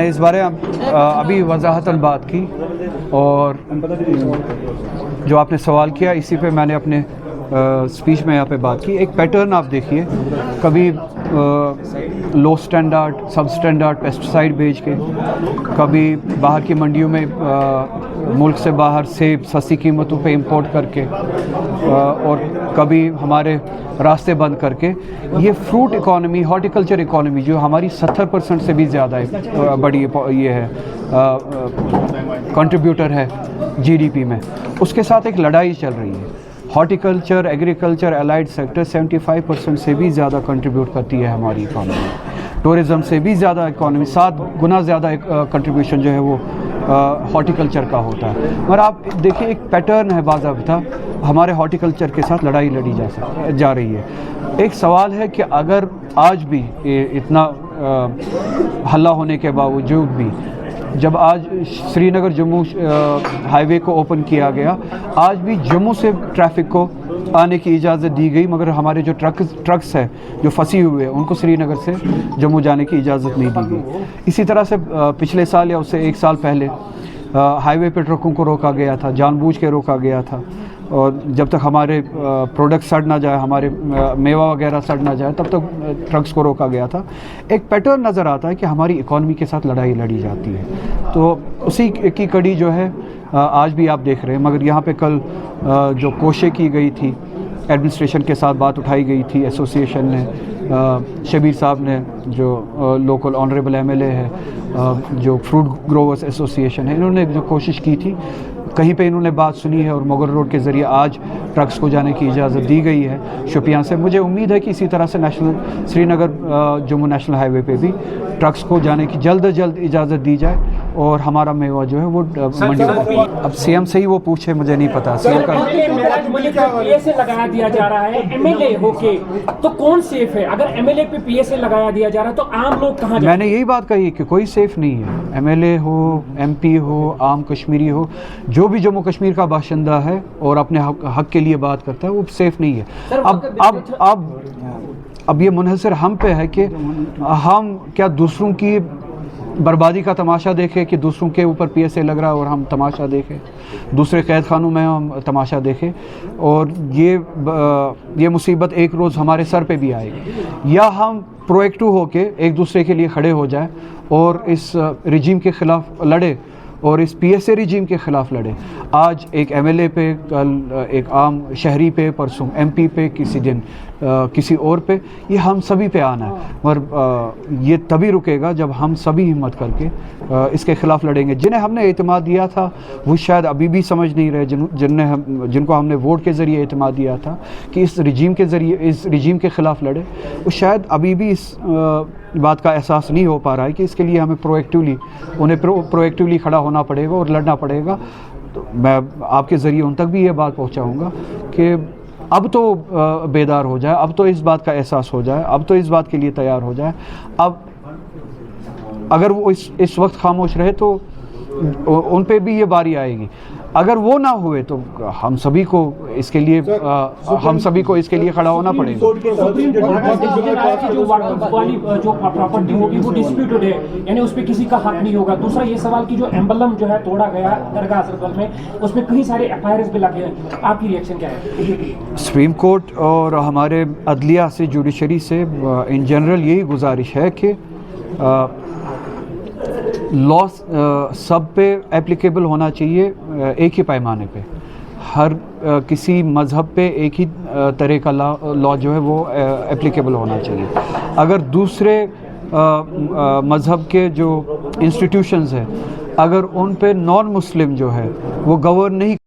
نے इस बारे अभी वजाहतन बात की और जो आपने सवाल किया इसी पे मैंने अपने स्पीच में यहाँ पे बात की। एक पैटर्न आप देखिए, कभी लो स्टैंडर्ड सब स्टैंडर्ड पेस्टिसाइड बेच के, कभी बाहर की मंडियों में मुल्क से बाहर सेब सस्ती कीमतों पे इंपोर्ट करके और कभी हमारे रास्ते बंद करके, ये फ्रूट इकॉनमी, हॉर्टिकल्चर इकॉनमी जो हमारी 70% से भी ज़्यादा है बड़ी ये है कंट्रीब्यूटर है जीडीपी में, उसके साथ एक लड़ाई चल रही है। हॉर्टिकल्चर, एग्रीकल्चर, अलाइड सेक्टर 75% से भी ज़्यादा कंट्रीब्यूट करती है हमारी इकॉनमी। टूरिज़म से भी ज़्यादा इकॉनमी, 7 गुना ज़्यादा कंट्रीब्यूशन जो है वो हॉर्टिकल्चर का होता है। मगर आप देखिए एक पैटर्न है बाज़ाब्ता, हमारे हॉर्टिकल्चर के साथ लड़ाई लड़ी जा रही है। एक सवाल है कि अगर आज भी इतना हल्ला होने के बावजूद भी, जब आज श्रीनगर जम्मू हाईवे को ओपन किया गया, आज भी जम्मू से ट्रैफिक को आने की इजाज़त दी गई, मगर हमारे जो ट्रक्स हैं जो फंसी हुए हैं उनको श्रीनगर से जम्मू जाने की इजाज़त नहीं दी गई। इसी तरह से पिछले साल या उससे 1 साल पहले हाईवे पे ट्रकों को रोका गया था, जानबूझ के रोका गया था, और जब तक हमारे प्रोडक्ट सड़ ना जाए, हमारे मेवा वगैरह सड़ ना जाए, तब तक ट्रक्स को रोका गया था। एक पैटर्न नज़र आता है कि हमारी इकॉनमी के साथ लड़ाई लड़ी जाती है, तो उसी की कड़ी जो है आज भी आप देख रहे हैं। मगर यहाँ पे कल जो कोशिश की गई थी, एडमिनिस्ट्रेशन के साथ बात उठाई गई थी, एसोसिएशन ने, शबीर साहब ने जो लोकल ऑनरेबल एमएलए है, जो फ्रूट ग्रोवर्स एसोसिएशन है, इन्होंने जो कोशिश की थी, कहीं पे इन्होंने बात सुनी है और मुगल रोड के ज़रिए आज ट्रक्स को जाने की इजाज़त दी गई है शोपियां से। मुझे उम्मीद है कि इसी तरह से श्रीनगर जम्मू नेशनल हाईवे पे भी ट्रक्स को जाने की जल्द से जल्द इजाज़त दी जाए और हमारा मेवा जो है वो मंडी में। अब सीएम से ही वो पूछे, मुझे नहीं पता। सीएम का पीएसए लगाया दिया जा रहा है एमएलए होके, तो कौन सेफ है? अगर एमएलए पे पीएसए लगाया दिया जा रहा है तो आम लोग कहाँ जाएंगे? मैंने यही बात कही कि कोई सेफ नहीं है। एमएलए हो, एमपी हो, आम कश्मीरी हो, जो भी जम्मू कश्मीर का बाशिंदा है और अपने हक के लिए बात करता है, वो सेफ नहीं है। अब ये मुनहसर हम पे है कि हम क्या दूसरों की बर्बादी का तमाशा देखें, कि दूसरों के ऊपर पीएसए लग रहा है और हम तमाशा देखें, दूसरे कैद खानों में हम तमाशा देखें, और ये मुसीबत एक रोज़ हमारे सर पे भी आएगी। या हम प्रोएक्टिव होके एक दूसरे के लिए खड़े हो जाए और इस रिजीम के ख़िलाफ़ लड़े और इस पीएसए रिजीम के ख़िलाफ़ लड़े। आज एक एमएलए पे, कल एक आम शहरी पे, परसों एमपी पे, किसी दिन किसी और पे, ये हम सभी पे आना है। मगर ये तभी रुकेगा जब हम सभी हिम्मत करके इसके ख़िलाफ़ लड़ेंगे। जिन्हें हमने एतमाद दिया था वो शायद अभी भी समझ नहीं रहे, जिनको हमने वोट के ज़रिए एतमाद दिया था कि इस रिजीम के ज़रिए, इस रिजीम के ख़िलाफ़ लड़े, वो शायद अभी भी इस बात का एहसास नहीं हो पा रहा है कि इसके लिए हमें प्रोएक्टिवली खड़ा होना पड़ेगा और लड़ना पड़ेगा। तो मैं आपके ज़रिए उन तक भी ये बात पहुंचाऊंगा कि अब तो बेदार हो जाए, अब तो इस बात का एहसास हो जाए, अब तो इस बात के लिए तैयार हो जाए। अब अगर वो इस वक्त खामोश रहे तो उन पे भी ये बारी आएगी। अगर वो ना हुए तो हम सभी को इसके लिए खड़ा होना पड़ेगा। जो प्रॉपर्टी होगी वो डिस्प्यूटेड है, यानी उस पर किसी का हक नहीं होगा। दूसरा ये सवाल कि जो एम्बलम जो है तोड़ा गया दरगाह हजरतबल में, उसमें कई सारे एफआईआर भी लगे हैं, आपकी रिएक्शन क्या है? सुप्रीम कोर्ट और हमारे अदलिया से, जुडिशरी से इन जनरल यही गुजारिश है कि लॉ सब पे एप्लीकेबल होना चाहिए, एक ही पैमाने पे। हर किसी मज़हब पे एक ही तरह का लॉ जो है वो एप्लीकेबल होना चाहिए। अगर दूसरे मज़हब के जो इंस्टीट्यूशंस हैं, अगर उन पे नॉन मुस्लिम जो है वो गवर्न नहीं